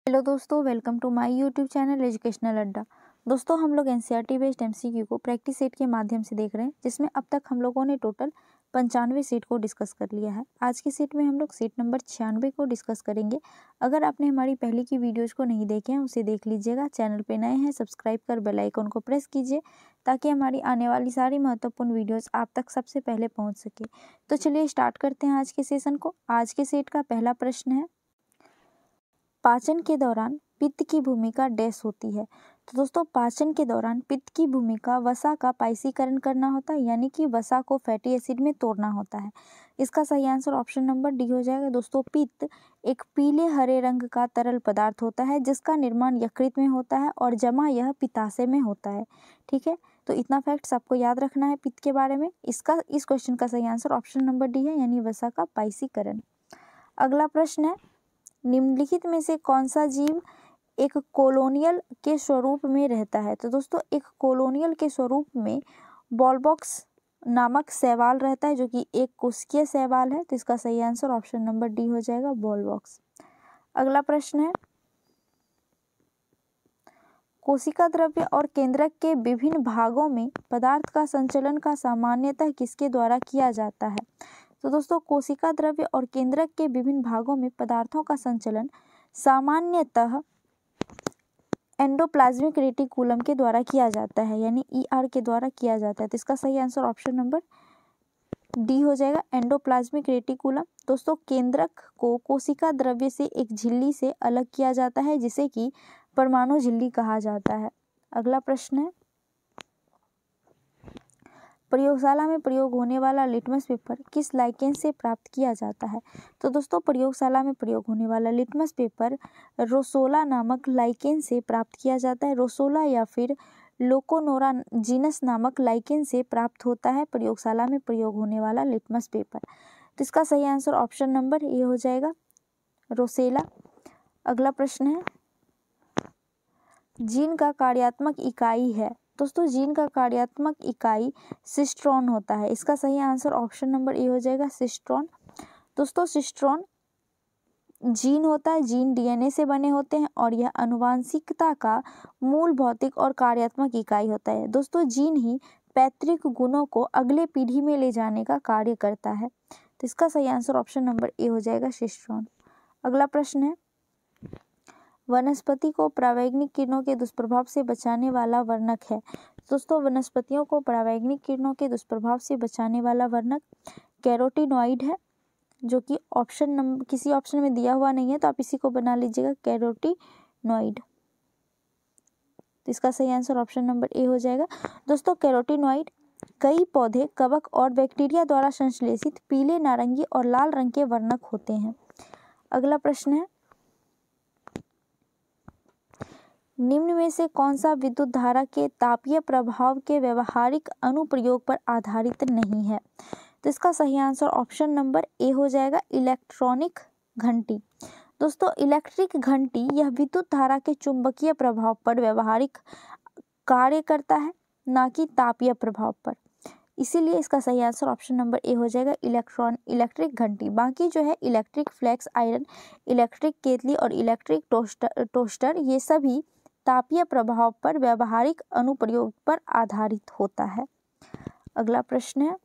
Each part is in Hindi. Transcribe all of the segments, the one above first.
हेलो दोस्तों, welcome to my YouTube channel educational Adda. दोस्तों, हम लोग एनसीईआरटी बेस्ड एमसीक्यू को प्रैक्टिस सेट के माध्यम से देख रहे हैं, जिसमें अब तक हम लोगों ने टोटल 95 सेट को डिस्कस कर लिया है। आज की सेट में हम लोग सेट नंबर 96 को डिस्कस करेंगे। अगर आपने हमारी पहले की वीडियोज़ को नहीं देखे हैं, उसे देख लीजिएगा। चैनल पर नए हैं, सब्सक्राइब कर बेल आइकन को प्रेस कीजिए ताकि हमारी आने वाली सारी महत्वपूर्ण वीडियोज़ आप तक सबसे पहले पहुँच सके। तो चलिए स्टार्ट करते हैं आज के सेशन को। आज के सेट का पहला प्रश्न है, पाचन के दौरान पित्त की भूमिका डैश होती है। तो दोस्तों, पाचन के दौरान पित्त की भूमिका वसा का पाइसीकरण करना होता है, यानी कि वसा को फैटी एसिड में तोड़ना होता है। इसका सही आंसर ऑप्शन नंबर डी हो जाएगा। दोस्तों, पित्त एक पीले हरे रंग का तरल पदार्थ होता है, जिसका निर्माण यकृत में होता है और जमा यह पित्ताशय में होता है। ठीक है, तो इतना फैक्ट्स आपको याद रखना है पित्त के बारे में। इस क्वेश्चन का सही आंसर ऑप्शन नंबर डी है, यानी वसा का पाइसीकरण। अगला प्रश्न है, निम्नलिखित में से कौन सा जीव एक कोलोनियल के स्वरूप में रहता है। तो दोस्तों, एक कोलोनियल के स्वरूप में बॉलबॉक्स नामक शैवाल रहता है, जो कि एक कोशिकीय शैवाल है। तो इसका सही आंसर ऑप्शन नंबर डी हो जाएगा, बॉलबॉक्स। अगला प्रश्न है, कोशिका द्रव्य और केंद्रक के विभिन्न भागों में पदार्थ का संचलन का सामान्यतः किसके द्वारा किया जाता है। तो दोस्तों, कोशिका द्रव्य और केंद्रक के विभिन्न भागों में पदार्थों का संचलन सामान्यतः एंडोप्लाज्मिक रेटिकुलम के द्वारा किया जाता है, यानी ईआर के द्वारा किया जाता है। तो इसका सही आंसर ऑप्शन नंबर डी हो जाएगा, एंडोप्लाज्मिक रेटिकुलम। दोस्तों, केंद्रक को कोशिका द्रव्य से एक झिल्ली से अलग किया जाता है, जिसे कि परमाणु झिल्ली कहा जाता है। अगला प्रश्न है, प्रयोगशाला में प्रयोग होने वाला लिटमस पेपर किस लाइकेन से प्राप्त किया जाता है। तो दोस्तों, प्रयोगशाला में प्रयोग होने वाला लिटमस पेपर रोसोला नामक लाइकेन से प्राप्त किया जाता है। रोसोला या फिर लोकोनोरा जीनस नामक लाइकेन से प्राप्त होता है प्रयोगशाला में प्रयोग होने वाला लिटमस पेपर। तो इसका सही आंसर ऑप्शन नंबर ए हो जाएगा, रोसेला। अगला प्रश्न है, जीन का कार्यात्मक इकाई है। दोस्तों, जीन का कार्यात्मक इकाई सिस्ट्रॉन होता है। इसका सही आंसर ऑप्शन नंबर ए हो जाएगा, सिस्ट्रॉन। दोस्तों, सिस्ट्रॉन जीन होता है, जीन डीएनए से बने होते हैं और यह आनुवांशिकता का मूल भौतिक और कार्यात्मक इकाई होता है। दोस्तों, जीन ही पैतृक गुणों को अगले पीढ़ी में ले जाने का कार्य करता है। तो इसका सही आंसर ऑप्शन नंबर ए हो जाएगा, सिस्ट्रॉन। अगला प्रश्न है, वनस्पति को परावैंगिक किरणों के दुष्प्रभाव से बचाने वाला वर्णक है। दोस्तों, वनस्पतियों को परावैंगिक किरणों के दुष्प्रभाव से बचाने वाला वर्णक कैरोटीनॉइड है, जो कि किसी ऑप्शन में दिया हुआ नहीं है, तो आप इसी को बना लीजिएगा, कैरोटीनॉइड। तो इसका सही आंसर ऑप्शन नंबर ए हो जाएगा। दोस्तों, कैरोटीनॉइड कई पौधे, कवक और बैक्टीरिया द्वारा संश्लेषित पीले, नारंगी और लाल रंग के वर्णक होते हैं। अगला प्रश्न है, निम्न में से कौन सा विद्युत धारा के तापीय प्रभाव के व्यवहारिक अनुप्रयोग पर आधारित नहीं है। तो इसका सही आंसर ऑप्शन नंबर ए हो जाएगा, इलेक्ट्रॉनिक घंटी। दोस्तों, इलेक्ट्रिक घंटी यह विद्युत धारा के चुंबकीय प्रभाव पर व्यवहारिक कार्य करता है, ना कि तापीय प्रभाव पर। इसीलिए इसका सही आंसर ऑप्शन नंबर ए हो जाएगा, इलेक्ट्रिक घंटी। बाकी जो है इलेक्ट्रिक फ्लैक्स आयरन, इलेक्ट्रिक केतली और इलेक्ट्रिक टोस्टर ये सभी तापीय प्रभाव पर व्यवहारिक अनुप्रयोग पर आधारित होता है। अगला प्रश्न है,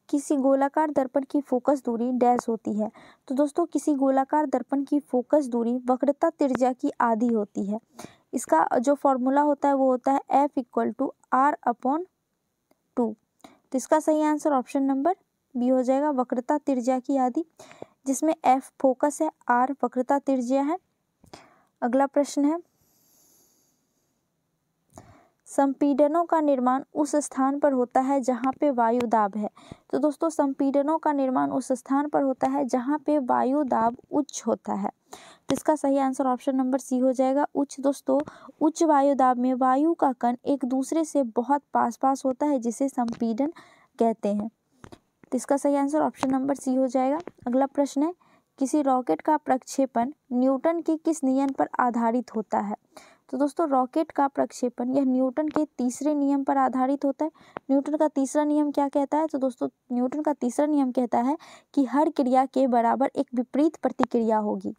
किसी गोलाकार दर्पण की फोकस दूरी डैश होती है। तो दोस्तों, किसी गोलाकार दर्पण की फोकस दूरी वक्रता त्रिज्या की आधी होती है। इसका जो फॉर्मूला होता है वो होता है F=R/2। तो इसका सही आंसर ऑप्शन नंबर बी हो जाएगा, वक्रता त्रिज्या की आधी, जिसमें F फोकस है, R वक्रता त्रिज्या है। अगला प्रश्न है, संपीड़नों का निर्माण उस स्थान पर होता है जहाँ पे वायु दाब है। तो दोस्तों, संपीड़नों का निर्माण उस स्थान पर होता है जहाँ पे वायु दाब उच्च होता है। तो इसका सही आंसर ऑप्शन नंबर सी हो जाएगा, उच्च। दोस्तों, उच्च वायु दाब में वायु का कण एक दूसरे से बहुत पास होता है, जिसे संपीड़न कहते हैं। तो इसका सही आंसर ऑप्शन नंबर सी हो जाएगा। अगला प्रश्न है, किसी रॉकेट का प्रक्षेपण न्यूटन के किस नियम पर आधारित होता है। तो दोस्तों रॉकेट का प्रक्षेपण यह न्यूटन के तीसरे नियम पर आधारित होता है। न्यूटन का तीसरा नियम क्या कहता है? तो दोस्तों न्यूटन का तीसरा नियम कहता है कि हर क्रिया के बराबर एक विपरीत प्रतिक्रिया होगी।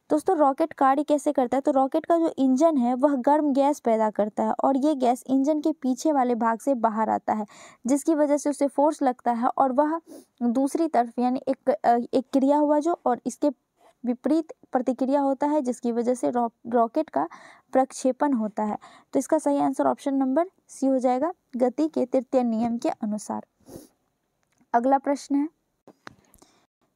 दोस्तों रॉकेट कार्य कैसे करता है? तो रॉकेट का जो इंजन है वह गर्म गैस पैदा करता है और ये गैस इंजन के पीछे वाले भाग से बाहर आता है, जिसकी वजह से उसे फोर्स लगता है और वह दूसरी तरफ यानी एक क्रिया हुआ जो और इसके विपरीत प्रतिक्रिया होता है, जिसकी वजह से रॉकेट का प्रक्षेपण होता है। तो इसका सही आंसर ऑप्शन नंबर सी हो जाएगा, गति के तृतीय नियम के अनुसार। अगला प्रश्न है,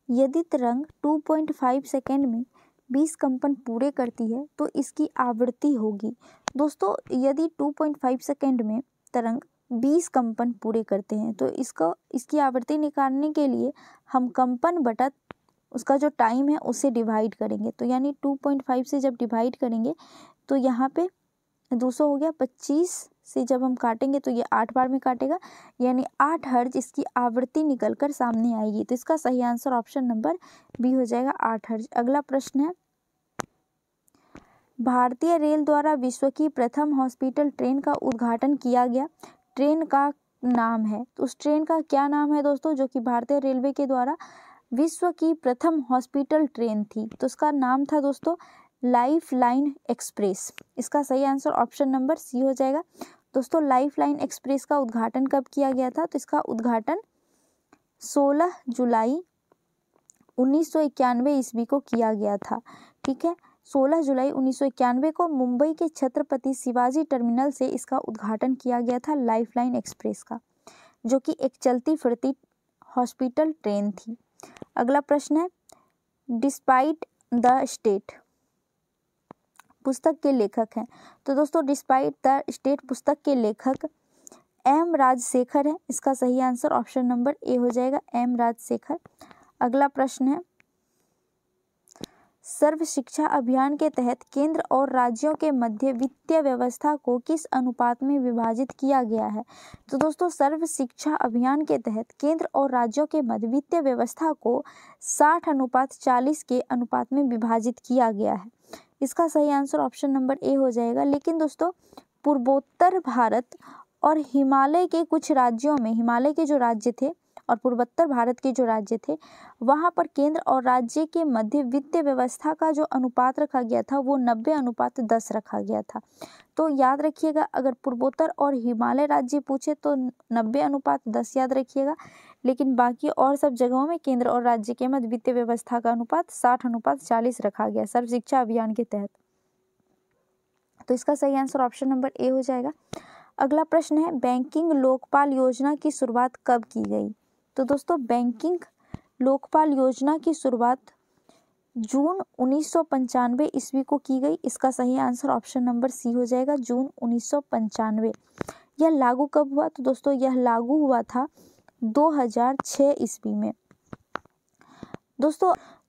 यदि तरंग 2.5 सेकेंड में 20 कंपन पूरे करती है तो इसकी आवृत्ति होगी। दोस्तों यदि 2.5 सेकेंड में तरंग 20 कंपन पूरे करते हैं तो इसकी आवृत्ति निकालने के लिए हम कंपन बटा उसका जो टाइम है उससे डिवाइड करेंगे। तो यानी 2.5 से जब डिवाइड करेंगे तो यहाँ पे 200 हो गया, 25 से जब हम काटेंगे तो ये 8 बार में काटेगा, यानी 8 हर्ट्ज इसकी आवृत्ति निकलकर सामने आएगी। तो इसका सही आंसर ऑप्शन नंबर बी हो जाएगा, 8 हर्ट्ज। अगला प्रश्न है, भारतीय रेल द्वारा विश्व की प्रथम हॉस्पिटल ट्रेन का उद्घाटन किया गया ट्रेन का नाम है। तो उस ट्रेन का क्या नाम है दोस्तों, जो कि भारतीय रेलवे के द्वारा विश्व की प्रथम हॉस्पिटल ट्रेन थी? तो उसका नाम था दोस्तों लाइफ लाइन एक्सप्रेस। इसका सही आंसर ऑप्शन नंबर सी हो जाएगा। दोस्तों लाइफ लाइन एक्सप्रेस का उद्घाटन कब किया गया था? तो इसका उद्घाटन 16 जुलाई 1991 ईस्वी को किया गया था। ठीक है, 16 जुलाई 1991 को मुंबई के छत्रपति शिवाजी टर्मिनल से इसका उद्घाटन किया गया था लाइफ लाइन एक्सप्रेस का, जो कि एक चलती फिरती हॉस्पिटल ट्रेन थी। अगला प्रश्न है, डिस्पाइट द स्टेट पुस्तक के लेखक हैं। तो दोस्तों डिस्पाइट द स्टेट पुस्तक के लेखक एम राजशेखर है। इसका सही आंसर ऑप्शन नंबर ए हो जाएगा, एम राजशेखर। अगला प्रश्न है, सर्व शिक्षा अभियान के तहत केंद्र और राज्यों के मध्य वित्तीय व्यवस्था को किस अनुपात में विभाजित किया गया है? तो दोस्तों सर्व शिक्षा अभियान के तहत केंद्र और राज्यों के मध्य वित्तीय व्यवस्था को 60:40 के अनुपात में विभाजित किया गया है। इसका सही आंसर ऑप्शन नंबर ए हो जाएगा। लेकिन दोस्तों पूर्वोत्तर भारत और हिमालय के कुछ राज्यों में, हिमालय के जो राज्य थे और पूर्वोत्तर भारत के जो राज्य थे, वहाँ पर केंद्र और राज्य के मध्य वित्तीय व्यवस्था का जो अनुपात रखा गया था वो 90:10 रखा गया था। तो याद रखिएगा, अगर पूर्वोत्तर और हिमालय राज्य पूछे तो 90:10 याद रखिएगा, लेकिन बाकी और सब जगहों में केंद्र और राज्य के मध्य वित्तीय व्यवस्था का अनुपात 60:40 रखा गया सर्व शिक्षा अभियान के तहत। तो इसका सही आंसर ऑप्शन नंबर ए हो जाएगा। अगला प्रश्न है, बैंकिंग लोकपाल योजना की शुरुआत कब की गई? तो दोस्तों बैंकिंग लोकपाल योजना की शुरुआत जून 1995 ईस्वी को की गई। इसका सही आंसर ऑप्शन नंबर सी हो जाएगा, जून 1995। यह लागू कब हुआ? तो दोस्तों यह लागू हुआ था 2006 ईस्वी में।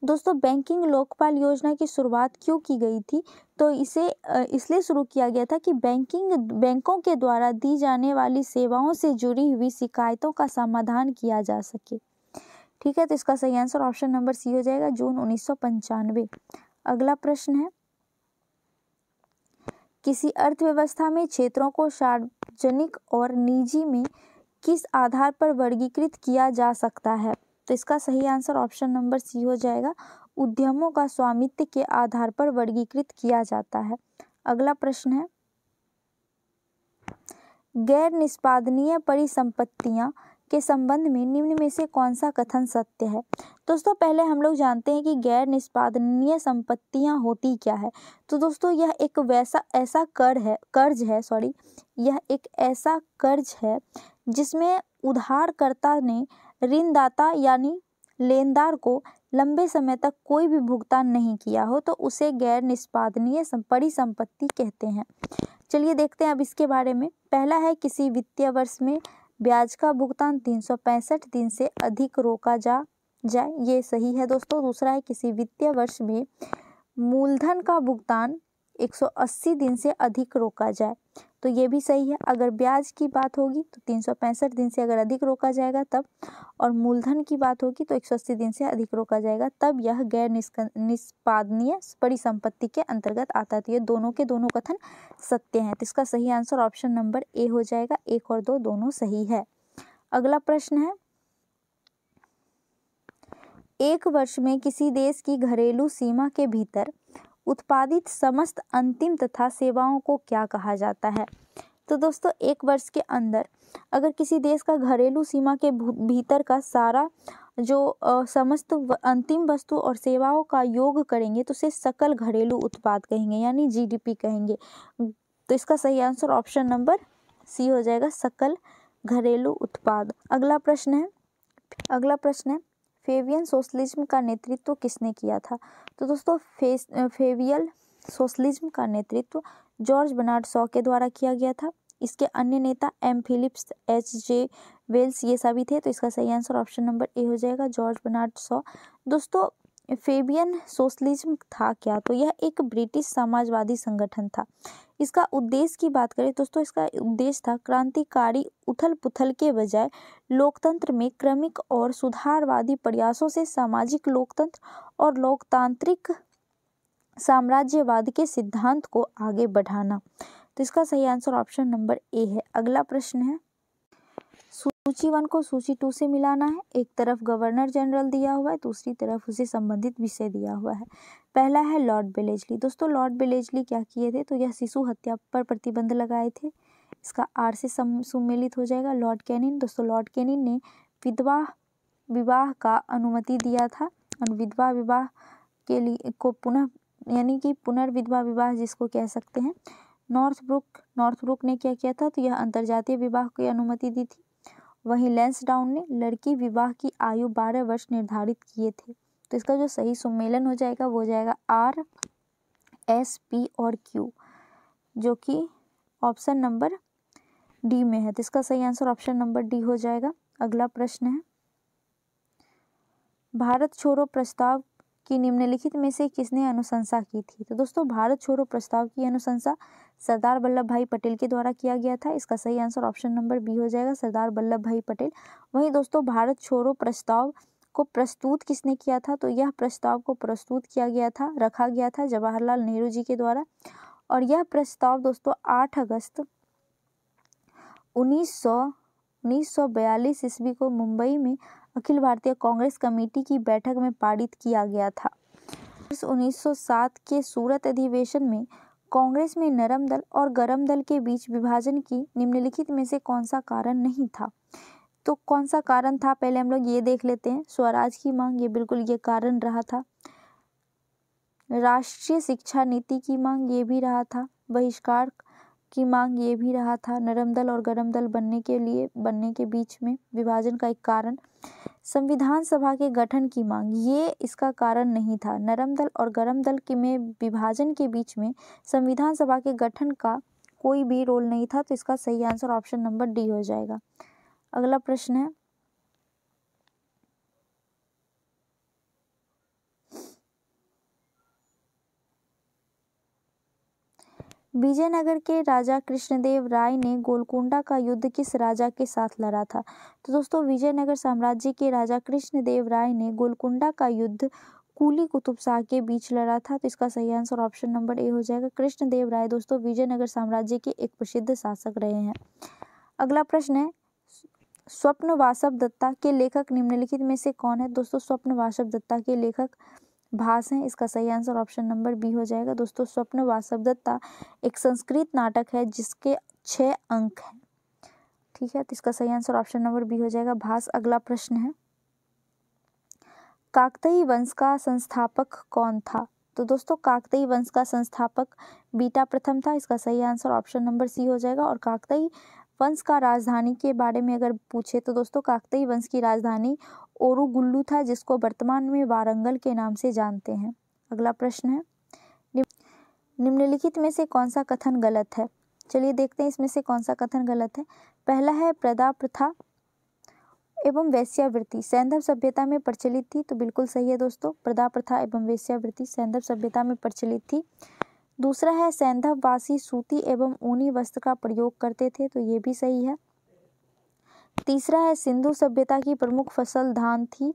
दोस्तों बैंकिंग लोकपाल योजना की शुरुआत क्यों की गई थी? तो इसे इसलिए शुरू किया गया था कि बैंकों के द्वारा दी जाने वाली सेवाओं से जुड़ी हुई शिकायतों का समाधान किया जा सके। ठीक है, तो इसका सही आंसर ऑप्शन नंबर सी हो जाएगा, जून 1995। अगला प्रश्न है, किसी अर्थव्यवस्था में क्षेत्रों को सार्वजनिक और निजी में किस आधार पर वर्गीकृत किया जा सकता है? तो इसका सही आंसर ऑप्शन नंबर सी हो जाएगा, उद्यमों का स्वामित्व के आधार पर वर्गीकृत किया जाता है। अगला प्रश्न है, गैर निष्पादनीय परिसंपत्तियां के संबंध में निम्न में से कौन सा कथन सत्य है? दोस्तों पहले हम लोग जानते हैं कि गैर निष्पादनीय संपत्तियां होती क्या है। तो दोस्तों यह एक ऐसा कर्ज है जिसमें उधारकर्ता ने ऋणदाता यानी लेनदार को लंबे समय तक कोई भी भुगतान नहीं किया हो, तो उसे गैर निष्पादनीय परिसंपत्ति कहते हैं। चलिए देखते हैं अब इसके बारे में। पहला है, किसी वित्तीय वर्ष में ब्याज का भुगतान 365 दिन से अधिक रोका जाए, ये सही है दोस्तों। दूसरा है, किसी वित्तीय वर्ष में मूलधन का भुगतान 180 दिन से अधिक रोका जाए, तो ये भी सही है। अगर ब्याज की बात होगी तो 365 दिन से अगर अधिक रोका जाएगा तब, और मूलधन की बात होगी तो 180 दिन से अधिक रोका जाएगा तब यह गैर निष्पादनीय परिसंपत्ति के अंतर्गत आता है। तो ये दोनों के दोनों कथन सत्य हैं। तो इसका सही आंसर ऑप्शन नंबर ए हो जाएगा। 1 और 2 दोनों सही है। अगला प्रश्न है, एक वर्ष में किसी देश की घरेलू सीमा के भीतर उत्पादित समस्त अंतिम तथा सेवाओं को क्या कहा जाता है? तो दोस्तों एक वर्ष के अंदर अगर किसी देश का घरेलू सीमा के भीतर का सारा जो समस्त अंतिम वस्तु और सेवाओं का योग करेंगे तो उसे सकल घरेलू उत्पाद कहेंगे, यानी जीडीपी कहेंगे। तो इसका सही आंसर ऑप्शन नंबर सी हो जाएगा, सकल घरेलू उत्पाद। अगला प्रश्न है फेबियन सोशलिज्म का नेतृत्व किसने किया था? तो दोस्तों फेबियन सोशलिज्म का नेतृत्व जॉर्ज बर्नार्ड शॉ के द्वारा किया गया था। इसके अन्य नेता एम फिलिप्स, एच.जे. वेल्स ये सभी थे। तो इसका सही आंसर ऑप्शन नंबर ए हो जाएगा, जॉर्ज बर्नार्ड शॉ। दोस्तों फेबियन सोशलिज्म था क्या? तो यह एक ब्रिटिश समाजवादी संगठन था। इसका उद्देश्य की बात करें दोस्तों, इसका उद्देश्य था क्रांतिकारी उथल पुथल के बजाय लोकतंत्र में क्रमिक और सुधारवादी प्रयासों से सामाजिक लोकतंत्र और लोकतांत्रिक साम्राज्यवाद के सिद्धांत को आगे बढ़ाना। तो इसका सही आंसर ऑप्शन नंबर ए है। अगला प्रश्न है, सूची 1 को सूची 2 से मिलाना है। एक तरफ गवर्नर जनरल दिया हुआ है, दूसरी तरफ उसे संबंधित विषय दिया हुआ है। पहला है लॉर्ड बेलेजली। दोस्तों लॉर्ड बेलेजली क्या किए थे? तो यह शिशु हत्या पर प्रतिबंध लगाए थे। इसका आर से सम्मिलित हो जाएगा। लॉर्ड कैनिंग, दोस्तों लॉर्ड कैनिंग ने विधवा विवाह का अनुमति दिया था, और विधवा विवाह के लिए को पुनः यानी कि पुनर्विधवा विवाह जिसको कह सकते हैं। नॉर्थब्रुक ने क्या किया था? तो यह अंतर्जातीय विवाह की अनुमति दी थी। वहीं लैंसडाउन ने लड़की विवाह की आयु 12 वर्ष निर्धारित किए थे। तो इसका जो सही सम्मेलन हो जाएगा वो हो जाएगा आर, एस, पी और क्यू, जो कि ऑप्शन नंबर डी में है। तो इसका सही आंसर ऑप्शन नंबर डी हो जाएगा। अगला प्रश्न है, भारत छोड़ो प्रस्ताव की निम्नलिखित में से किसने अनुशंसा की थी? तो दोस्तों भारत छोड़ो प्रस्ताव की अनुशंसा सरदार वल्लभ भाई पटेल के द्वारा किया गया था। इसका सही आंसर ऑप्शन नंबर बी हो जाएगा, सरदार वल्लभ भाई पटेल। वहीं दोस्तों भारत छोड़ो प्रस्ताव को प्रस्तुत किसने किया था? तो यह प्रस्ताव को प्रस्तुत रखा गया था जवाहरलाल नेहरू जी के द्वारा। और यह प्रस्ताव दोस्तों 8 अगस्त 1942 ईस्वी को मुंबई में अखिल भारतीय कांग्रेस कमेटी की बैठक में पारित किया गया था। 1907 के सूरत अधिवेशन में कांग्रेस में नरम दल और गरम दल के बीच विभाजन की निम्नलिखित में से कौन सा कारण नहीं था? तो कौन सा कारण था पहले हम लोग ये देख लेते हैं। स्वराज की मांग, ये बिल्कुल ये कारण रहा था। राष्ट्रीय शिक्षा नीति की मांग, ये भी रहा था। बहिष्कार की मांग, ये भी रहा था। नरम दल और गरम दल बनने के बीच में विभाजन का एक कारण। संविधान सभा के गठन की मांग, ये इसका कारण नहीं था। नरम दल और गरम दल के में विभाजन के बीच में संविधान सभा के गठन का कोई भी रोल नहीं था। तो इसका सही आंसर ऑप्शन नंबर डी हो जाएगा। अगला प्रश्न है, विजयनगर के राजा कृष्णदेव राय ने गोलकुंडा का युद्ध किस राजा के साथ लड़ा था? तो दोस्तों विजयनगर साम्राज्य के राजा कृष्णदेव राय ने गोलकुंडा का युद्ध कुली कुतुब शाह के बीच लड़ा था। तो इसका सही आंसर ऑप्शन नंबर ए हो जाएगा। कृष्णदेव राय दोस्तों विजयनगर साम्राज्य के एक प्रसिद्ध शासक रहे हैं। अगला प्रश्न है, स्वप्न वासव दत्ता के लेखक निम्नलिखित में से कौन है? दोस्तों स्वप्न वासव दत्ता के लेखक भास हैं। इसका सही आंसर ऑप्शन नंबर बी हो जाएगा। दोस्तों स्वप्न वासव दत्ता एक संस्कृत नाटक है जिसके 6 अंक हैं। ठीक है, तो इसका सही आंसर ऑप्शन नंबर बी हो जाएगा, भास। अगला प्रश्न है, काकतीय वंश का संस्थापक कौन था? तो दोस्तों काकतीय वंश का संस्थापक बीटा प्रथम था। इसका सही आंसर ऑप्शन नंबर सी हो जाएगा। और काकतीय वंश का राजधानी के बारे में अगर पूछे तो दोस्तों काकतीय वंश की राजधानी ओरुगुल्लू था, जिसको वर्तमान में वारंगल के नाम से जानते हैं। अगला प्रश्न है, निम्नलिखित में से कौन सा कथन गलत है? चलिए देखते हैं इसमें से कौन सा कथन गलत है। पहला है, प्रदा प्रथा एवं वेश्यावृत्ति सैंधव सभ्यता में प्रचलित थी। तो बिल्कुल सही है दोस्तों, प्रदा प्रथा एवं वेश्यावृत्ति सैंधव सभ्यता में प्रचलित थी। दूसरा है सैंधववासी सूती एवं ऊनी वस्त्र का प्रयोग करते थे, तो ये भी सही है। तीसरा है सिंधु सभ्यता की प्रमुख फसल धान थी,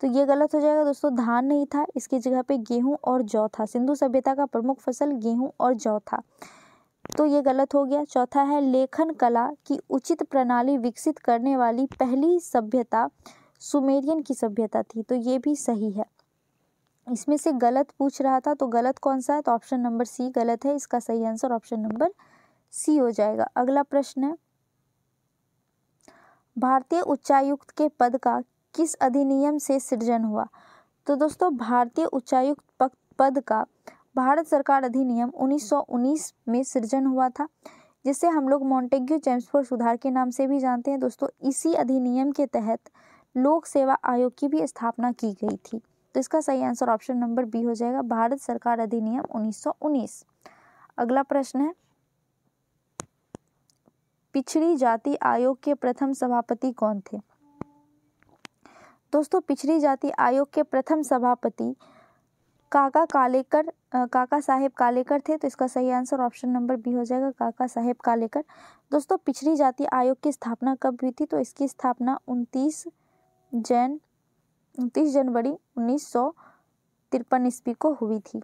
तो ये गलत हो जाएगा दोस्तों, धान नहीं था, इसकी जगह पे गेहूं और जौ था। सिंधु सभ्यता का प्रमुख फसल गेहूं और जौ था, तो ये गलत हो गया। चौथा है लेखन कला की उचित प्रणाली विकसित करने वाली पहली सभ्यता सुमेरियन की सभ्यता थी, तो ये भी सही है। इसमें से गलत पूछ रहा था, तो गलत कौन सा है, तो ऑप्शन नंबर सी गलत है, इसका सही आंसर ऑप्शन नंबर सी हो जाएगा। अगला प्रश्न है भारतीय उच्चायुक्त के पद का किस अधिनियम से सृजन हुआ। तो दोस्तों भारतीय उच्चायुक्त पद का भारत सरकार अधिनियम 1919 में सृजन हुआ था, जिसे हम लोग मॉन्टेग्यू चेम्सफोर्ड सुधार के नाम से भी जानते हैं दोस्तों। इसी अधिनियम के तहत लोक सेवा आयोग की भी स्थापना की गई थी, तो इसका सही आंसर ऑप्शन नंबर बी हो जाएगा, भारत सरकार अधिनियम 1919। अगला प्रश्न है पिछड़ी जाति आयोग के प्रथम सभापति कौन थे। दोस्तों पिछड़ी जाति आयोग के प्रथम सभापति काका साहेब कालेकर थे, तो इसका सही आंसर ऑप्शन नंबर बी हो जाएगा, काका साहेब कालेकर। दोस्तों पिछड़ी जाति आयोग की स्थापना कब हुई थी, तो इसकी स्थापना 29 जनवरी 1953 ईस्वी को हुई थी,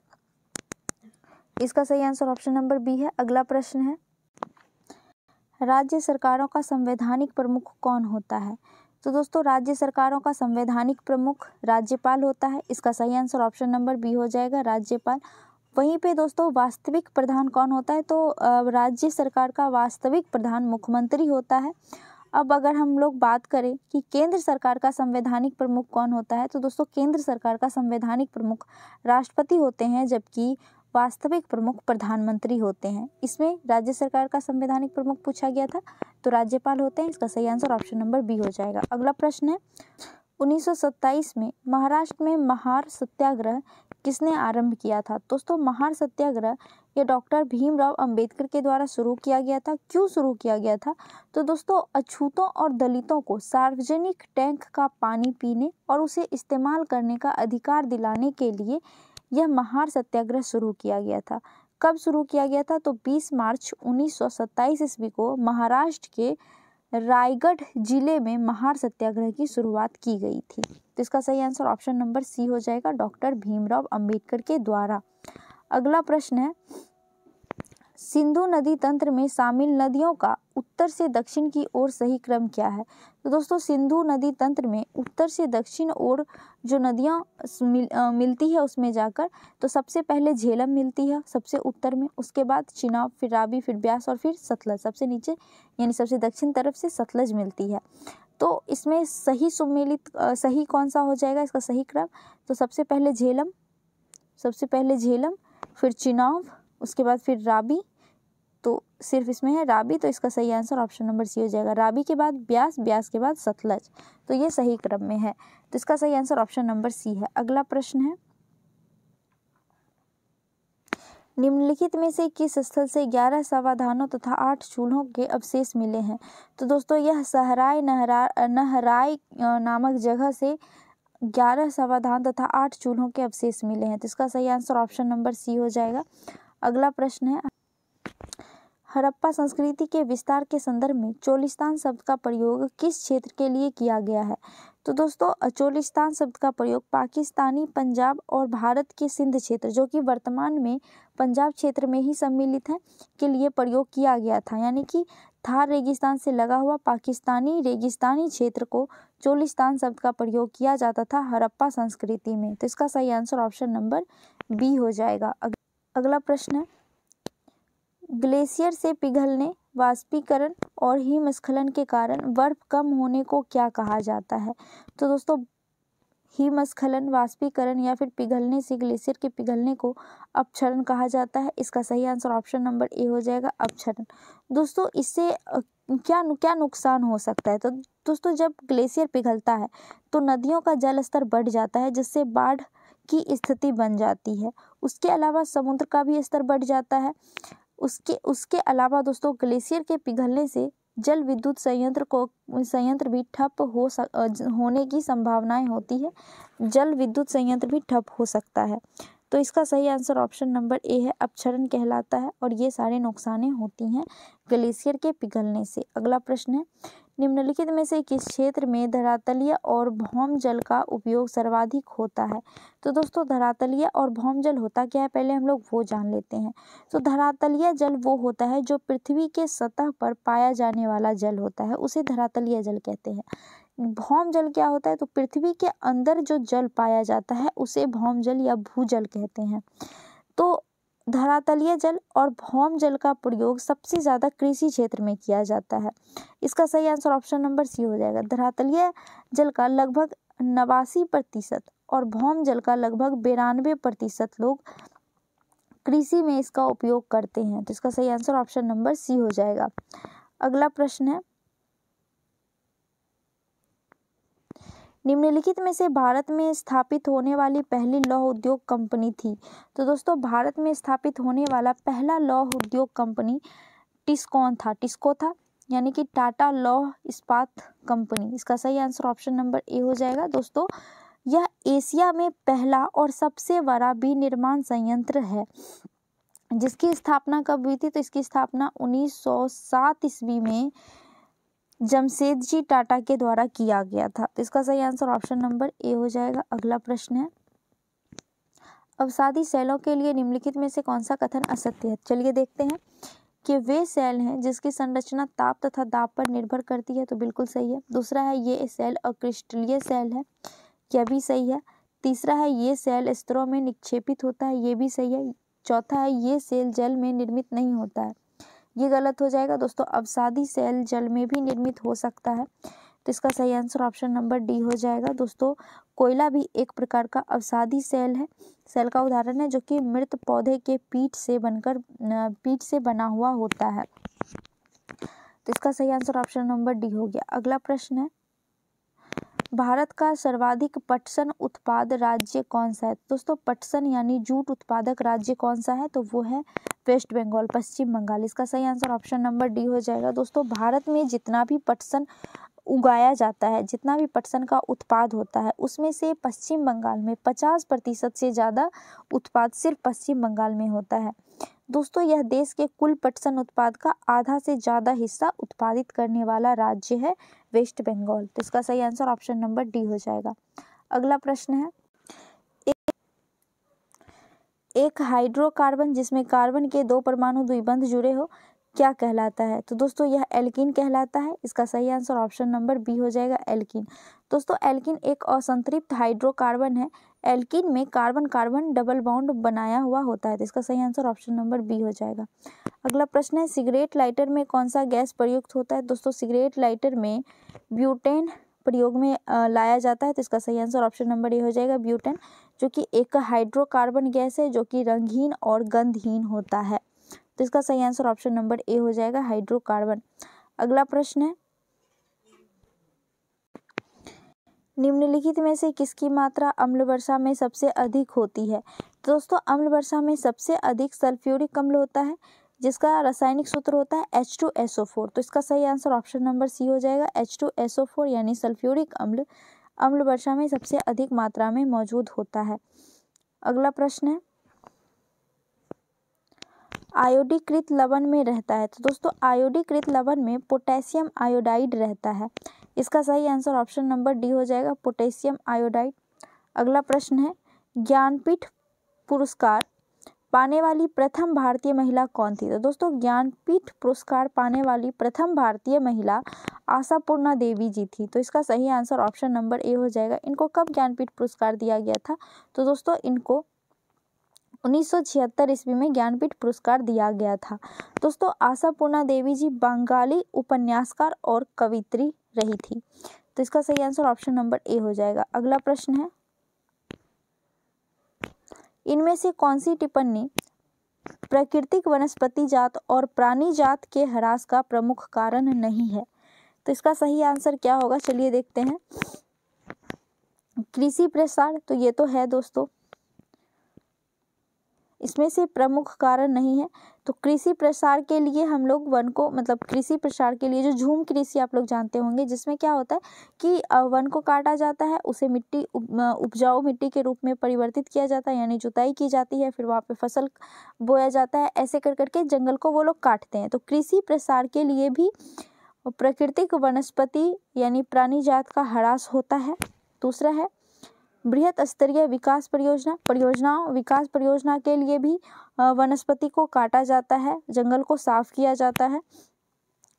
इसका सही आंसर ऑप्शन नंबर बी है। अगला प्रश्न है राज्य सरकारों का संवैधानिक प्रमुख कौन होता है। तो दोस्तों राज्य सरकारों का संवैधानिक प्रमुख राज्यपाल होता है, इसका सही आंसर ऑप्शन नंबर बी हो जाएगा, राज्यपाल। वहीं पे दोस्तों वास्तविक प्रधान कौन होता है, तो राज्य सरकार का वास्तविक प्रधान मुख्यमंत्री होता है। अब अगर हम लोग बात करें कि केंद्र सरकार का संवैधानिक प्रमुख कौन होता है, तो दोस्तों केंद्र सरकार का संवैधानिक प्रमुख राष्ट्रपति होते हैं, जबकि वास्तविक प्रमुख प्रधानमंत्री होते हैं। इसमें राज्य सरकार का संवैधानिक प्रमुख पूछा गया था, तो राज्यपाल होते हैं, इसका सही आंसर ऑप्शन नंबर बी हो जाएगा। अगला प्रश्न है 1927 में महाराष्ट्र में महार सत्याग्रह किसने आरंभ किया था। दोस्तों महार सत्याग्रह ये डॉक्टर भीमराव अंबेडकर के द्वारा शुरू किया गया था। क्यों शुरू किया गया था, तो दोस्तों अछूतों और दलितों को सार्वजनिक टैंक का पानी पीने और उसे इस्तेमाल करने का अधिकार दिलाने के लिए यह महार सत्याग्रह शुरू किया गया था। कब शुरू किया गया था, तो 20 मार्च 1927 ईस्वी को महाराष्ट्र के रायगढ़ जिले में महार सत्याग्रह की शुरुआत की गई थी, तो इसका सही आंसर ऑप्शन नंबर सी हो जाएगा, डॉक्टर भीमराव अंबेडकर के द्वारा। अगला प्रश्न है सिंधु नदी तंत्र में शामिल नदियों का उत्तर से दक्षिण की ओर सही क्रम क्या है। तो दोस्तों सिंधु नदी तंत्र में उत्तर से दक्षिण ओर जो नदियां मिलती है उसमें जाकर, तो सबसे पहले झेलम मिलती है सबसे उत्तर में, उसके बाद चिनाब, फिर रावी, फिर ब्यास और फिर सतलज सबसे नीचे, यानी सबसे दक्षिण तरफ से सतलज मिलती है। तो इसमें सही कौन सा हो जाएगा, इसका सही क्रम, तो सबसे पहले झेलम, फिर चिनाब, उसके बाद फिर रावी, तो सिर्फ इसमें है रावी, तो इसका सही आंसर ऑप्शन नंबर सी हो जाएगा, रावी के बाद ब्यास, ब्यास के बाद सतलज, तो ये सही क्रम में है, तो इसका सही आंसर ऑप्शन नंबर सी है। अगला प्रश्न है निम्नलिखित में से किस स्थल से 11 समाधानों तथा 8 चूल्हों के अवशेष मिले हैं। तो दोस्तों यह सहराय नहराय नामक जगह से 11 समाधान तथा 8 चूल्हों के अवशेष मिले हैं, तो इसका सही आंसर ऑप्शन नंबर सी हो जाएगा। अगला प्रश्न है हड़प्पा संस्कृति के विस्तार के संदर्भ में चोलिस्तान शब्द का प्रयोग किस क्षेत्र के लिए किया गया है। तो दोस्तों चोलिस्तान शब्द का प्रयोग पाकिस्तानी पंजाब और भारत के सिंध क्षेत्र, जो कि वर्तमान में पंजाब क्षेत्र में ही सम्मिलित है, के लिए प्रयोग किया गया था। यानी कि थार रेगिस्तान से लगा हुआ पाकिस्तानी रेगिस्तानी क्षेत्र को चोलिस्तान शब्द का प्रयोग किया जाता था हड़प्पा संस्कृति में, तो इसका सही आंसर ऑप्शन नंबर बी हो जाएगा। अगला प्रश्न है ग्लेशियर से पिघलने, वाष्पीकरण और हिमस्खलन के कारण बर्फ कम होने को क्या कहा जाता है। तो दोस्तों हिमस्खलन, वाष्पीकरण या फिर पिघलने से ग्लेशियर के पिघलने को अपक्षरण कहा जाता है, इसका सही आंसर ऑप्शन नंबर ए हो जाएगा, अपक्षरण। दोस्तों इससे क्या नुकसान हो सकता है, तो दोस्तों जब ग्लेशियर पिघलता है तो नदियों का जल स्तर बढ़ जाता है, जिससे बाढ़ की स्थिति बन जाती है। उसके अलावा समुद्र का भी स्तर बढ़ जाता है। उसके अलावा दोस्तों ग्लेशियर के पिघलने से जल विद्युत संयंत्र भी ठप होने की संभावनाएं होती है, जल विद्युत संयंत्र भी ठप हो सकता है। तो इसका सही आंसर ऑप्शन नंबर ए है, अपक्षरण कहलाता है। और ये सारे नुकसानें होती हैं ग्लेशियर के पिघलने से। अगला प्रश्न है, निम्नलिखित में से किस क्षेत्र में धरातलीय और भौम जल का उपयोग सर्वाधिक होता है? तो दोस्तों धरातलीय और भौम जल होता क्या है, पहले हम लोग वो जान लेते हैं। तो धरातलीय जल वो होता है जो पृथ्वी के सतह पर पाया जाने वाला जल होता है, उसे धरातलीय जल कहते हैं। भौम जल क्या होता है, तो पृथ्वी के अंदर जो जल पाया जाता है उसे भौम जल या भूजल कहते हैं। तो धरातलीय जल और भौम जल का प्रयोग सबसे ज़्यादा कृषि क्षेत्र में किया जाता है। इसका सही आंसर ऑप्शन नंबर सी हो जाएगा। धरातलीय जल का लगभग 89% और भौम जल का लगभग 92% लोग कृषि में इसका उपयोग करते हैं। तो इसका सही आंसर ऑप्शन नंबर सी हो जाएगा। अगला प्रश्न है, निम्नलिखित में से भारत में स्थापित होने वाली पहली लौह उद्योग कंपनी थी? तो दोस्तों भारत में स्थापित होने वाला पहला लौह उद्योग कंपनी टिस्को था, यानी कि टाटा लौह इस्पात कंपनी। इसका सही आंसर ऑप्शन नंबर ए हो जाएगा। दोस्तों यह एशिया में पहला और सबसे बड़ा विनिर्माण संयंत्र है, जिसकी स्थापना कब हुई थी? तो इसकी स्थापना 1907 ईस्वी में जमशेदजी टाटा के द्वारा किया गया था। तो इसका सही आंसर ऑप्शन नंबर ए हो जाएगा। अगला प्रश्न है, अवसादी सेलों के लिए निम्नलिखित में से कौन सा कथन असत्य है? चलिए देखते हैं कि वे सेल हैं जिसकी संरचना ताप तथा दाब पर निर्भर करती है, तो बिल्कुल सही है। दूसरा है ये सेल अक्रिस्टलीय सेल है, यह भी सही है। तीसरा है ये सेल स्तरों में निक्षेपित होता है, ये भी सही है। चौथा है ये सेल जल में निर्मित नहीं होता है, ये गलत हो जाएगा। दोस्तों अवसादी सेल जल में भी निर्मित हो सकता है, तो इसका सही आंसर ऑप्शन नंबर डी हो जाएगा। दोस्तों कोयला भी एक प्रकार का अवसादी सेल है, सेल का उदाहरण है, जो कि मृत पौधे के पीठ से बना हुआ होता है। तो इसका सही आंसर ऑप्शन नंबर डी हो गया। अगला प्रश्न है, भारत का सर्वाधिक पटसन उत्पाद राज्य कौन सा है? दोस्तों पटसन यानी जूट उत्पादक राज्य कौन सा है? तो वो है वेस्ट बंगाल, पश्चिम बंगाल। इसका सही आंसर ऑप्शन नंबर डी हो जाएगा। दोस्तों भारत में जितना भी पटसन उगाया जाता है, जितना भी पटसन का उत्पाद होता है, उसमें से पश्चिम बंगाल में 50% से ज़्यादा उत्पाद सिर्फ पश्चिम बंगाल में होता है। दोस्तों यह देश के कुल पटसन उत्पाद का आधा से ज़्यादा हिस्सा उत्पादित करने वाला राज्य है वेस्ट बंगाल। तो इसका सही आंसर ऑप्शन नंबर डी हो जाएगा। अगला प्रश्न है, एक हाइड्रोकार्बन जिसमें कार्बन के 2 परमाणु द्विबंध जुड़े हो क्या कहलाता है? तो दोस्तों यह एल्कीन कहलाता है। इसका सही आंसर ऑप्शन नंबर बी हो जाएगा, एल्कीन। दोस्तों एल्कीन एक असंतृप्त हाइड्रोकार्बन है। एल्कीन में कार्बन कार्बन डबल बॉन्ड बनाया हुआ होता है, तो इसका सही आंसर ऑप्शन नंबर बी हो जाएगा। अगला प्रश्न है, सिगरेट लाइटर में कौन सा गैस प्रयुक्त होता है? दोस्तों सिगरेट लाइटर में ब्यूटेन प्रयोग में लाया जाता है, तो इसका सही आंसर ऑप्शन नंबर ए हो जाएगा, ब्यूटेन, जो कि एक हाइड्रोकार्बन गैस है जो कि रंगहीन और गंधहीन होता है। तो इसका सही आंसर ऑप्शन नंबर ए हो जाएगा, हाइड्रोकार्बन। अगला प्रश्न है, निम्नलिखित में से किसकी मात्रा अम्ल वर्षा में सबसे अधिक होती है? दोस्तों अम्ल वर्षा में सबसे अधिक सल्फ्यूरिक अम्ल होता है, जिसका रासायनिक सूत्र होता है H2SO4। तो इसका सही आंसर ऑप्शन नंबर सी हो जाएगा, H2SO4 यानी सल्फ्यूरिक अम्ल अम्ल वर्षा में सबसे अधिक मात्रा में मौजूद होता है। अगला प्रश्न है, आयोडीकृत लवण में रहता है। तो दोस्तों आयोडीकृत लवण में पोटेशियम आयोडाइड रहता है। इसका सही आंसर ऑप्शन नंबर डी हो जाएगा, पोटेशियम आयोडाइड। अगला प्रश्न है, ज्ञानपीठ पुरस्कार पाने वाली प्रथम भारतीय महिला कौन थी? तो दोस्तों ज्ञानपीठ पुरस्कार पाने वाली प्रथम भारतीय महिला आशापूर्णा देवी जी थी। तो इसका सही आंसर ऑप्शन नंबर ए हो जाएगा। इनको कब ज्ञानपीठ पुरस्कार दिया गया था? तो दोस्तों इनको 1976 ईस्वी में ज्ञानपीठ पुरस्कार दिया गया था। दोस्तों आशापूर्णा देवी जी बंगाली उपन्यासकार और कवित्री रही थी। तो इसका सही आंसर ऑप्शन नंबर ए हो जाएगा। अगला प्रश्न है, इनमें से कौन सी टिप्पणी प्राकृतिक वनस्पति जात और प्राणी जात के ह्रास का प्रमुख कारण नहीं है? तो इसका सही आंसर क्या होगा, चलिए देखते हैं। कृषि प्रसार, तो ये तो है दोस्तों, इसमें से प्रमुख कारण नहीं है। तो कृषि प्रसार के लिए हम लोग वन को, मतलब कृषि प्रसार के लिए जो झूम कृषि आप लोग जानते होंगे, जिसमें क्या होता है कि वन को काटा जाता है, उसे मिट्टी उपजाऊ मिट्टी के रूप में परिवर्तित किया जाता है, यानी जुताई की जाती है, फिर वहाँ पे फसल बोया जाता है। ऐसे कर करके जंगल को वो लोग काटते हैं। तो कृषि प्रसार के लिए भी प्राकृतिक वनस्पति यानी प्राणी जात का ह्रास होता है। दूसरा है बृहत स्तरीय विकास विकास परियोजना के लिए भी वनस्पति को काटा जाता है, जंगल को साफ किया जाता है,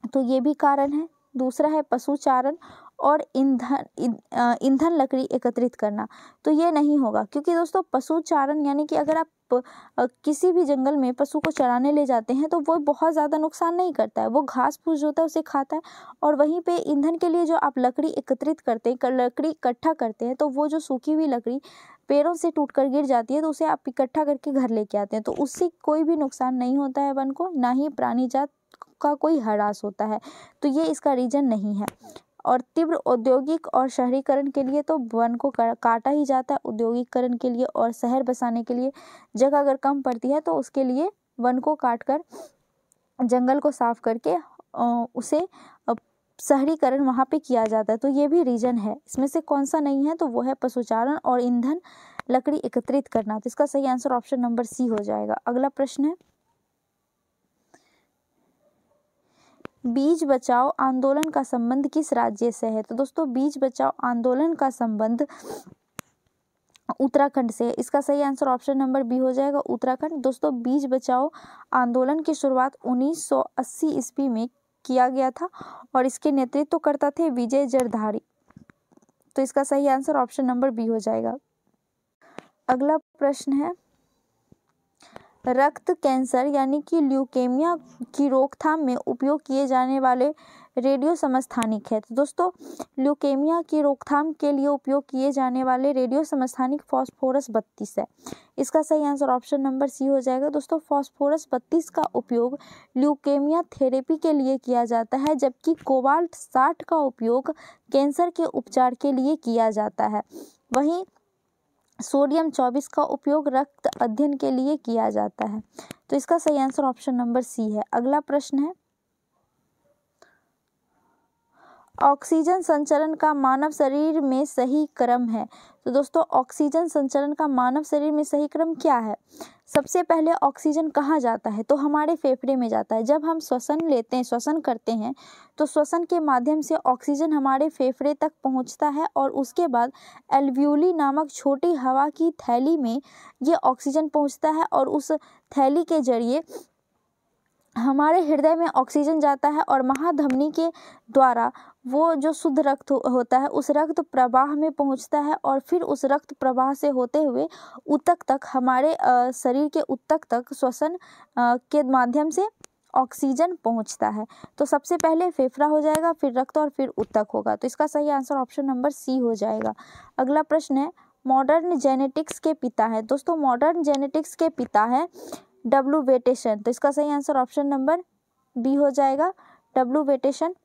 तो ये भी कारण है। दूसरा है पशुचारण और ईंधन लकड़ी एकत्रित करना, तो ये नहीं होगा, क्योंकि दोस्तों पशुचारण यानी कि अगर आप किसी भी जंगल में पशु को चराने ले जाते हैं तो वो बहुत ज़्यादा नुकसान नहीं करता है, वो घास फूस जो होता है उसे खाता है। और वहीं पे ईंधन के लिए जो आप लकड़ी एकत्रित करते हैं, लकड़ी इकट्ठा करते हैं, तो वो जो सूखी हुई लकड़ी पेड़ों से टूटकर गिर जाती है, तो उसे आप इकट्ठा करके घर लेके आते हैं, तो उससे कोई भी नुकसान नहीं होता है वन को, ना ही प्राणी जात का कोई ह्रास होता है। तो ये इसका रीजन नहीं है। और तीव्र औद्योगिक और शहरीकरण के लिए तो वन को काटा ही जाता है। औद्योगिकरण के लिए और शहर बसाने के लिए जगह अगर कम पड़ती है तो उसके लिए वन को काटकर जंगल को साफ करके उसे शहरीकरण वहाँ पे किया जाता है। तो ये भी रीजन है। इसमें से कौन सा नहीं है, तो वो है पशुचारण और ईंधन लकड़ी एकत्रित करना। तो इसका सही आंसर ऑप्शन नंबर सी हो जाएगा। अगला प्रश्न है, बीज बचाओ आंदोलन का संबंध किस राज्य से है? तो दोस्तों बीज बचाओ आंदोलन का संबंध उत्तराखंड से है। इसका सही आंसर ऑप्शन नंबर बी हो जाएगा, उत्तराखंड। दोस्तों बीज बचाओ आंदोलन की शुरुआत 1980 ईस्वी में किया गया था और इसके नेतृत्व करता थे विजय जरधारी। तो इसका सही आंसर ऑप्शन नंबर बी हो जाएगा। अगला प्रश्न है, रक्त कैंसर यानी कि ल्यूकेमिया की रोकथाम में उपयोग किए जाने वाले रेडियो समस्थानिक है। तो दोस्तों ल्यूकेमिया की रोकथाम के लिए उपयोग किए जाने वाले रेडियो समस्थानिक फास्फोरस 32 है। इसका सही आंसर ऑप्शन नंबर सी हो जाएगा। दोस्तों फास्फोरस 32 का उपयोग ल्यूकेमिया थेरेपी के लिए किया जाता है, जबकि कोबाल्ट 60 का उपयोग कैंसर के उपचार के लिए किया जाता है। वहीं सोडियम 24 का उपयोग रक्त अध्ययन के लिए किया जाता है। तो इसका सही आंसर ऑप्शन नंबर सी है। अगला प्रश्न है, ऑक्सीजन संचरण का मानव शरीर में सही क्रम है। तो दोस्तों ऑक्सीजन संचरण का मानव शरीर में सही क्रम क्या है? सबसे पहले ऑक्सीजन कहाँ जाता है? तो हमारे फेफड़े में जाता है। जब हम श्वसन करते हैं तो श्वसन के माध्यम से ऑक्सीजन हमारे फेफड़े तक पहुँचता है और उसके बाद एल्वियोली नामक छोटी हवा की थैली में ये ऑक्सीजन पहुँचता है और उस थैली के जरिए हमारे हृदय में ऑक्सीजन जाता है और महाधमनी के द्वारा वो जो शुद्ध रक्त होता है उस रक्त प्रवाह में पहुंचता है और फिर उस रक्त प्रवाह से होते हुए ऊतक तक, हमारे शरीर के ऊतक तक श्वसन के माध्यम से ऑक्सीजन पहुंचता है। तो सबसे पहले फेफड़ा हो जाएगा, फिर रक्त और फिर ऊतक होगा। तो इसका सही आंसर ऑप्शन नंबर सी हो जाएगा। अगला प्रश्न है, मॉडर्न जेनेटिक्स के पिता है। दोस्तों मॉडर्न जेनेटिक्स के पिता है डब्ल्यू वेटेशन। तो इसका सही आंसर ऑप्शन नंबर बी हो जाएगा, डब्ल्यू वेटेशन।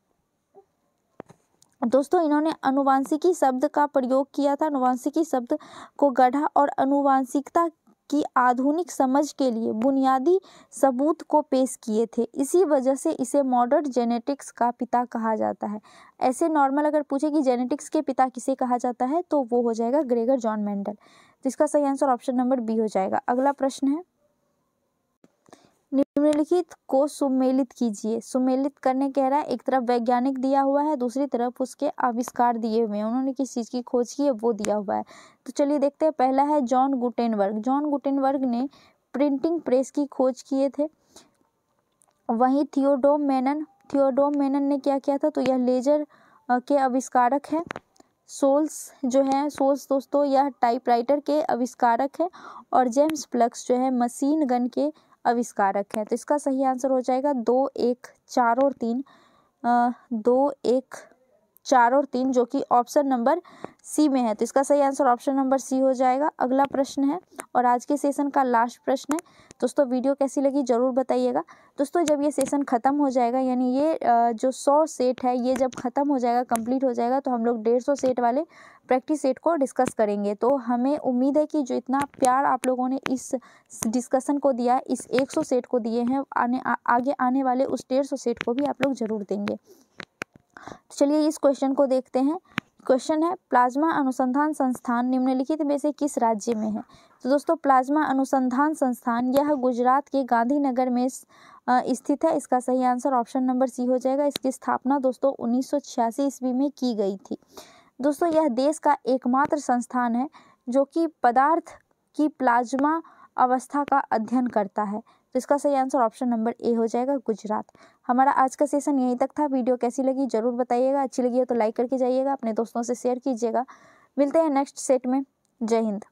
दोस्तों इन्होंने अनुवांशिकी शब्द का प्रयोग किया था, अनुवांशिकी शब्द को गढ़ा और अनुवांशिकता की आधुनिक समझ के लिए बुनियादी सबूत को पेश किए थे। इसी वजह से इसे मॉडर्न जेनेटिक्स का पिता कहा जाता है। ऐसे नॉर्मल अगर पूछे कि जेनेटिक्स के पिता किसे कहा जाता है तो वो हो जाएगा ग्रेगर जॉन मेंडल। तो इसका सही आंसर ऑप्शन नंबर बी हो जाएगा। अगला प्रश्न है, निम्नलिखित को सुमेलित कीजिए। सुमेलित करने कह रहा है, एक तरफ वैज्ञानिक दिया हुआ है, दूसरी तरफ उसके आविष्कार दिए हुए हैं, उन्होंने किस चीज़ की खोज की है वो दिया हुआ है। तो चलिए देखते हैं। पहला है जॉन गुटेनबर्ग। जॉन गुटेनबर्ग ने प्रिंटिंग प्रेस की खोज किए थे। वहीं थियोडोर मेनन ने क्या किया था? तो यह लेजर के आविष्कारक है। सोल्स दोस्तों यह टाइपराइटर के आविष्कारक है और जेम्स प्लक्स जो है मशीन गन के आविष्कारक है। तो इसका सही आंसर हो जाएगा 2, 1, 4 और 3, 2, 1, 4 और 3, जो कि ऑप्शन नंबर सी में है, तो इसका सही आंसर ऑप्शन नंबर सी हो जाएगा। अगला प्रश्न है और आज के सेशन का लास्ट प्रश्न है। दोस्तों वीडियो कैसी लगी ज़रूर बताइएगा। दोस्तों जब ये सेशन ख़त्म हो जाएगा, यानी ये जो 100 सेट है ये जब ख़त्म हो जाएगा, कंप्लीट हो जाएगा, तो हम लोग 150 सेट वाले प्रैक्टिस सेट को डिस्कस करेंगे। तो हमें उम्मीद है कि जो इतना प्यार आप लोगों ने इस डिस्कशन को दिया, इस 100 सेट को दिए हैं, आगे आने वाले उस 150 सेट को भी आप लोग ज़रूर देंगे। चलिए इस क्वेश्चन को देखते हैं। क्वेश्चन है, प्लाज्मा अनुसंधान संस्थान निम्नलिखित में से किस राज्य में है? तो दोस्तों प्लाज्मा अनुसंधान संस्थान यह गुजरात के गांधीनगर में स्थित है। इसका सही आंसर ऑप्शन नंबर सी हो जाएगा। इसकी स्थापना दोस्तों 1986 ईस्वी में की गई थी। दोस्तों यह देश का एकमात्र संस्थान है जो कि पदार्थ की प्लाज्मा अवस्था का अध्ययन करता है। तो इसका सही आंसर ऑप्शन नंबर ए हो जाएगा, गुजरात। हमारा आज का सेशन यहीं तक था। वीडियो कैसी लगी जरूर बताइएगा। अच्छी लगी हो तो लाइक करके जाइएगा, अपने दोस्तों से शेयर कीजिएगा। मिलते हैं नेक्स्ट सेट में। जय हिंद।